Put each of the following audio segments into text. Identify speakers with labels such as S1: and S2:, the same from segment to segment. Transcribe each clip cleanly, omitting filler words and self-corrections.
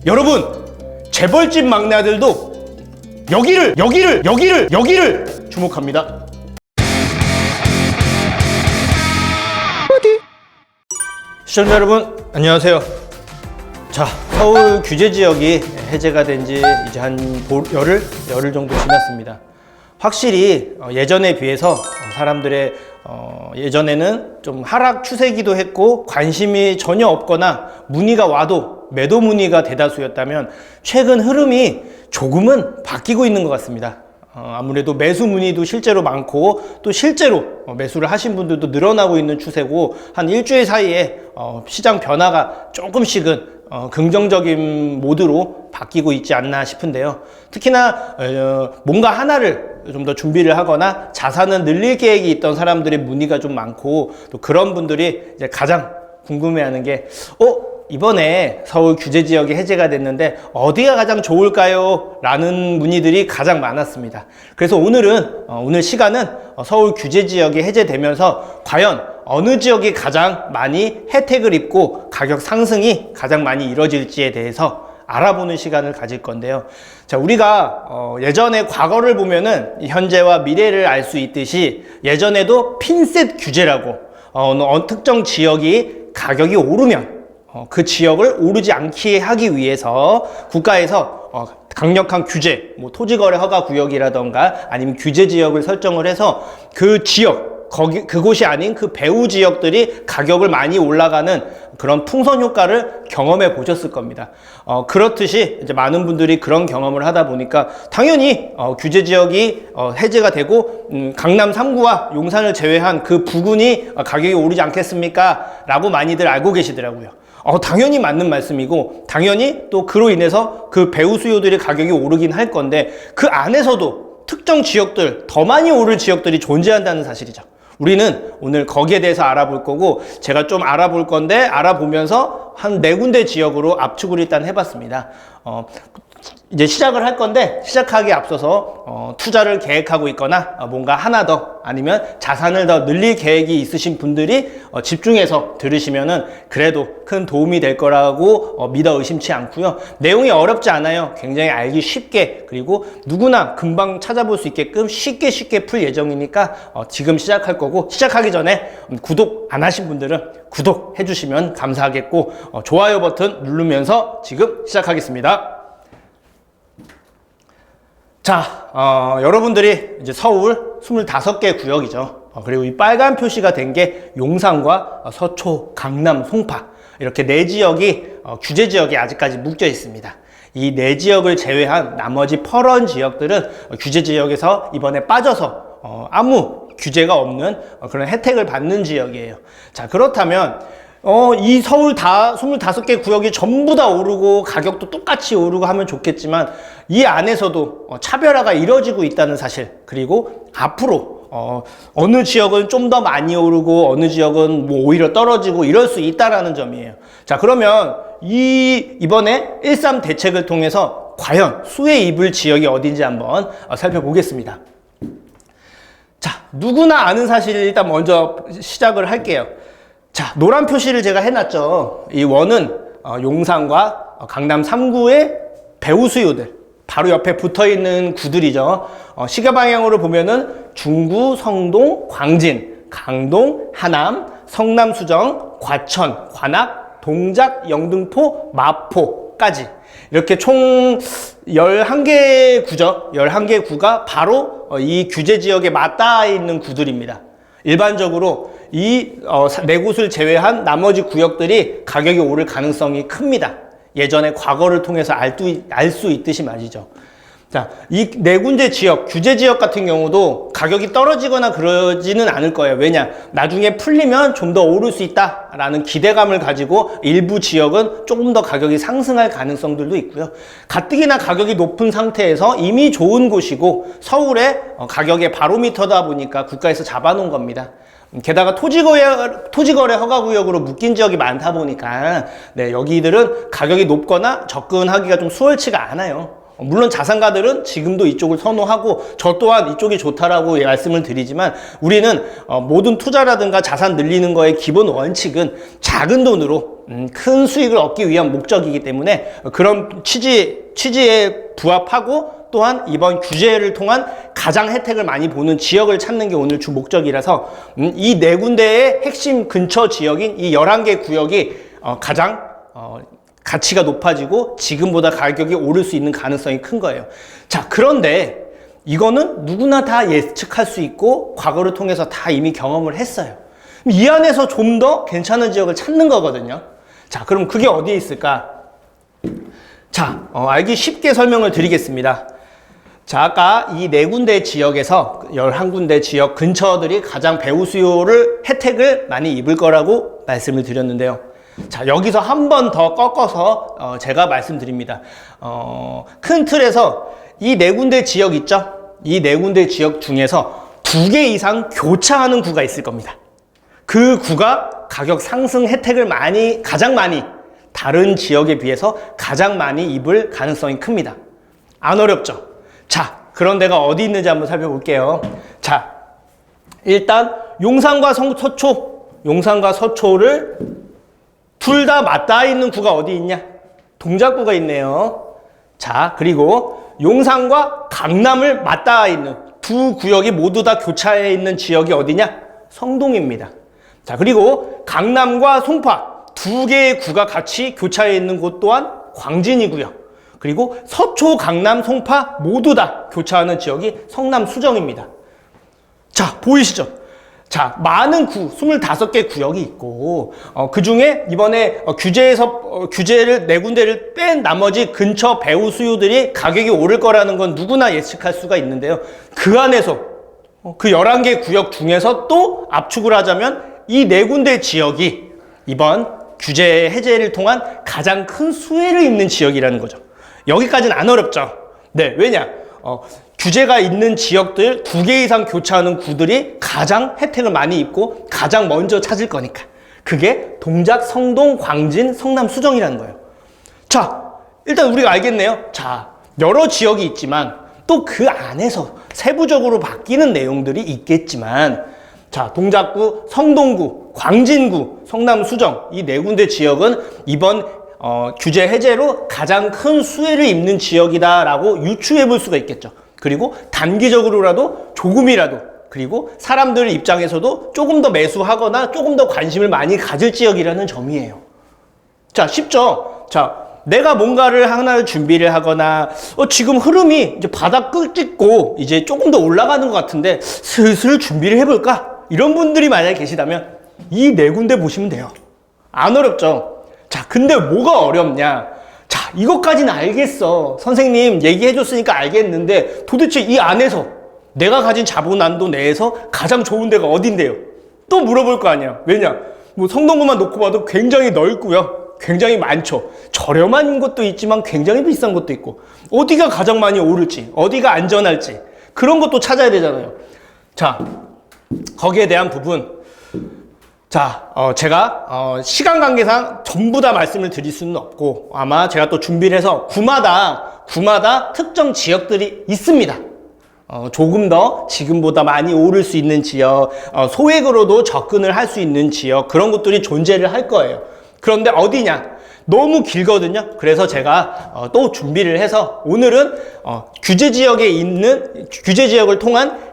S1: 여러분, 재벌집 막내 아들도 여기를 주목합니다. 시청자 여러분, 안녕하세요. 자, 서울 규제 지역이 해제가 된 지 이제 한 열흘 정도 지났습니다. 확실히 예전에 비해서 사람들의 예전에는 좀 하락 추세기도 했고 관심이 전혀 없거나 문의가 와도 매도 문의가 대다수였다면 최근 흐름이 조금은 바뀌고 있는 것 같습니다. 아무래도 매수 문의도 실제로 많고 또 실제로 매수를 하신 분들도 늘어나고 있는 추세고 한 일주일 사이에 시장 변화가 조금씩은 긍정적인 모드로 바뀌고 있지 않나 싶은데요. 특히나 뭔가 하나를 좀 더 준비를 하거나 자산을 늘릴 계획이 있던 사람들의 문의가 좀 많고 또 그런 분들이 이제 가장 궁금해하는 게 이번에 서울 규제 지역이 해제가 됐는데 어디가 가장 좋을까요? 라는 문의들이 가장 많았습니다. 그래서 오늘 시간은 서울 규제 지역이 해제되면서 과연 어느 지역이 가장 많이 혜택을 입고 가격 상승이 가장 많이 이뤄질지에 대해서 알아보는 시간을 가질 건데요. 자, 우리가 예전에 과거를 보면은 현재와 미래를 알 수 있듯이 예전에도 핀셋 규제라고 어느 특정 지역이 가격이 오르면 그 지역을 오르지 않게 하기 위해서 국가에서 강력한 규제, 토지거래 허가 구역이라던가 아니면 규제 지역을 설정을 해서 그 지역, 그곳이 아닌 그 배후 지역들이 가격을 많이 올라가는 그런 풍선 효과를 경험해 보셨을 겁니다. 그렇듯이 이제 많은 분들이 그런 경험을 하다 보니까 당연히 규제 지역이 해제가 되고 강남 3구와 용산을 제외한 그 부근이 가격이 오르지 않겠습니까? 라고 많이들 알고 계시더라고요. 당연히 맞는 말씀이고 당연히 또 그로 인해서 그 배후 수요들의 가격이 오르긴 할 건데 그 안에서도 특정 지역들, 더 많이 오를 지역들이 존재한다는 사실이죠. 우리는 오늘 거기에 대해서 알아볼 거고 제가 좀 알아볼 건데 알아보면서 한 4군데 지역으로 압축을 일단 해봤습니다. 이제 시작을 할 건데 시작하기에 앞서서 투자를 계획하고 있거나 뭔가 하나 더 아니면 자산을 더 늘릴 계획이 있으신 분들이 집중해서 들으시면은 그래도 큰 도움이 될 거라고 믿어 의심치 않고요. 내용이 어렵지 않아요. 굉장히 알기 쉽게 그리고 누구나 금방 찾아볼 수 있게끔 쉽게 풀 예정이니까 지금 시작할 거고 시작하기 전에 구독 안 하신 분들은 구독해 주시면 감사하겠고 좋아요 버튼 누르면서 지금 시작하겠습니다. 자, 여러분들이 이제 서울 25개 구역이죠. 그리고 이 빨간 표시가 된 게 용산과 서초, 강남, 송파 이렇게 4지역이 규제 지역에 아직까지 묶여 있습니다. 이 4지역을 제외한 나머지 퍼런 지역들은 규제 지역에서 이번에 빠져서 아무 규제가 없는 그런 혜택을 받는 지역이에요. 자, 그렇다면 이 서울 25개 구역이 전부 다 오르고 가격도 똑같이 오르고 하면 좋겠지만 이 안에서도 차별화가 이루어지고 있다는 사실 그리고 앞으로 어느 지역은 좀 더 많이 오르고 어느 지역은 오히려 떨어지고 이럴 수 있다라는 점이에요. 자, 그러면 이번에 1.3 대책을 통해서 과연 수혜 입을 지역이 어딘지 한번 살펴보겠습니다. 자, 누구나 아는 사실을 일단 먼저 시작을 할게요. 자, 노란 표시를 제가 해놨죠. 이 원은 용산과 강남 3구의 배후 수요들 바로 옆에 붙어있는 구들이죠. 시계 방향으로 보면은 중구, 성동, 광진, 강동, 하남, 성남, 수정, 과천, 관악, 동작, 영등포, 마포까지 이렇게 총 11개 구죠. 11개 구가 바로 이 규제 지역에 맞닿아 있는 구들입니다. 일반적으로 이 4곳을 제외한 나머지 구역들이 가격이 오를 가능성이 큽니다. 예전에 과거를 통해서 알 수 있듯이 말이죠. 자, 이 4군데 지역, 규제 지역 같은 경우도 가격이 떨어지거나 그러지는 않을 거예요. 왜냐? 나중에 풀리면 좀 더 오를 수 있다라는 기대감을 가지고 일부 지역은 조금 더 가격이 상승할 가능성들도 있고요. 가뜩이나 가격이 높은 상태에서 이미 좋은 곳이고 서울의 가격의 바로미터다 보니까 국가에서 잡아놓은 겁니다. 게다가 토지거래 허가구역으로 묶인 지역이 많다 보니까 여기들은 가격이 높거나 접근하기가 좀 수월치가 않아요. 물론 자산가들은 지금도 이쪽을 선호하고 저 또한 이쪽이 좋다라고 말씀을 드리지만 우리는 모든 투자라든가 자산 늘리는 거의 기본 원칙은 작은 돈으로 큰 수익을 얻기 위한 목적이기 때문에 그런 취지에 부합하고 또한 이번 규제를 통한 가장 혜택을 많이 보는 지역을 찾는 게 오늘 주 목적이라서 이 네 군데의 핵심 근처 지역인 이 11개 구역이 가장 가치가 높아지고 지금보다 가격이 오를 수 있는 가능성이 큰 거예요. 자, 그런데 이거는 누구나 다 예측할 수 있고 과거를 통해서 다 이미 경험을 했어요. 이 안에서 좀 더 괜찮은 지역을 찾는 거거든요. 자, 그럼 그게 어디에 있을까? 자, 알기 쉽게 설명을 드리겠습니다. 자, 아까 이 네 군데 지역에서 11군데 지역 근처들이 가장 배후 수요를 혜택을 많이 입을 거라고 말씀을 드렸는데요. 자, 여기서 한 번 더 꺾어서 제가 말씀드립니다. 큰 틀에서 이 네 군데 지역 있죠? 이 네 군데 지역 중에서 2개 이상 교차하는 구가 있을 겁니다. 그 구가 가격 상승 혜택을 가장 많이 다른 지역에 비해서 가장 많이 입을 가능성이 큽니다. 안 어렵죠? 자, 그런 데가 어디 있는지 한번 살펴볼게요. 자, 일단 용산과 서초를 둘 다 맞닿아 있는 구가 어디 있냐? 동작구가 있네요. 자, 그리고 용산과 강남을 맞닿아 있는 두 구역이 모두 다 교차해 있는 지역이 어디냐? 성동입니다. 자, 그리고 강남과 송파 2개의 구가 같이 교차해 있는 곳 또한 광진이고요. 그리고 서초, 강남, 송파 모두 다 교차하는 지역이 성남 수정입니다. 자, 보이시죠? 자, 많은 25개 구역이 있고 그 중에 이번에 규제를 네 군데를 뺀 나머지 근처 배후 수요들이 가격이 오를 거라는 건 누구나 예측할 수가 있는데요. 그 안에서 그 11개 구역 중에서 또 압축을 하자면 이 네 군데 지역이 이번 규제 해제를 통한 가장 큰 수혜를 입는 지역이라는 거죠. 여기까지는 안 어렵죠. 네, 왜냐? 규제가 있는 지역들 2개 이상 교차하는 구들이 가장 혜택을 많이 입고 가장 먼저 찾을 거니까. 그게 동작, 성동, 광진, 성남, 수정이라는 거예요. 자, 일단 우리가 알겠네요. 자, 여러 지역이 있지만 또 그 안에서 세부적으로 바뀌는 내용들이 있겠지만 자, 동작구, 성동구, 광진구, 성남, 수정 이 네 군데 지역은 이번 규제 해제로 가장 큰 수혜를 입는 지역이다라고 유추해 볼 수가 있겠죠. 그리고 단기적으로라도 조금이라도 그리고 사람들 입장에서도 조금 더 매수하거나 조금 더 관심을 많이 가질 지역이라는 점이에요. 자, 쉽죠? 자, 내가 뭔가를 하나를 준비를 하거나 지금 흐름이 이제 바닥 끝 찍고 이제 조금 더 올라가는 것 같은데 슬슬 준비를 해볼까? 이런 분들이 만약에 계시다면 이 네 군데 보시면 돼요. 안 어렵죠? 자, 근데 뭐가 어렵냐? 자, 이것까지는 알겠어. 선생님 얘기해줬으니까 알겠는데 도대체 이 안에서 내가 가진 자본한도 내에서 가장 좋은 데가 어딘데요? 또 물어볼 거 아니야. 왜냐? 뭐 성동구만 놓고 봐도 굉장히 넓고요. 굉장히 많죠. 저렴한 것도 있지만 굉장히 비싼 것도 있고 어디가 가장 많이 오를지 어디가 안전할지 그런 것도 찾아야 되잖아요. 자, 거기에 대한 부분 자, 제가 시간 관계상 전부 다 말씀을 드릴 수는 없고 아마 제가 또 준비를 해서 구마다 특정 지역들이 있습니다. 조금 더 지금보다 많이 오를 수 있는 지역, 소액으로도 접근을 할 수 있는 지역 그런 것들이 존재를 할 거예요. 그런데 어디냐? 너무 길거든요. 그래서 제가 또 준비를 해서 오늘은 규제 지역을 통한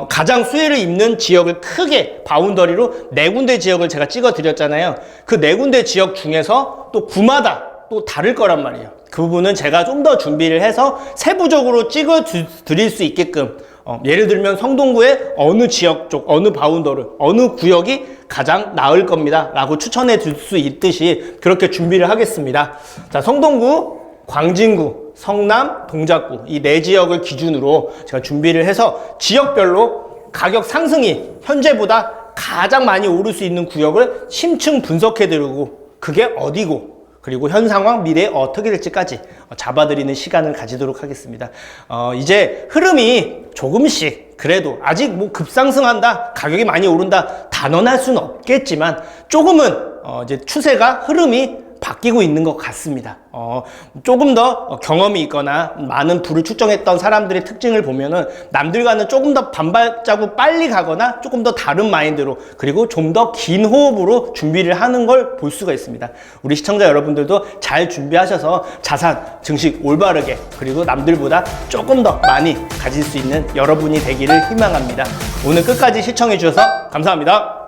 S1: 가장 수혜를 입는 지역을 크게 바운더리로 네 군데 지역을 제가 찍어 드렸잖아요. 그 네 군데 지역 중에서 또 구마다 또 다를 거란 말이에요. 그 부분은 제가 좀 더 준비를 해서 세부적으로 찍어 드릴 수 있게끔 예를 들면 성동구의 어느 지역 쪽, 어느 바운더리, 어느 구역이 가장 나을 겁니다 라고 추천해 줄 수 있듯이 그렇게 준비를 하겠습니다. 자, 성동구, 광진구, 성남, 동작구 이 네 지역을 기준으로 제가 준비를 해서 지역별로 가격 상승이 현재보다 가장 많이 오를 수 있는 구역을 심층 분석해 드리고 그게 어디고 그리고 현 상황 미래에 어떻게 될지까지 잡아드리는 시간을 가지도록 하겠습니다. 이제 흐름이 조금씩 그래도 아직 뭐 급상승한다 가격이 많이 오른다 단언할 수는 없겠지만 조금은 이제 추세가 흐름이 바뀌고 있는 것 같습니다. 조금 더 경험이 있거나 많은 부를 축적했던 사람들의 특징을 보면은 남들과는 조금 더 반발자국 빨리 가거나 조금 더 다른 마인드로, 그리고 좀 더 긴 호흡으로 준비를 하는 걸 볼 수가 있습니다. 우리 시청자 여러분들도 잘 준비하셔서 자산, 증식 올바르게, 그리고 남들보다 조금 더 많이 가질 수 있는 여러분이 되기를 희망합니다. 오늘 끝까지 시청해 주셔서 감사합니다.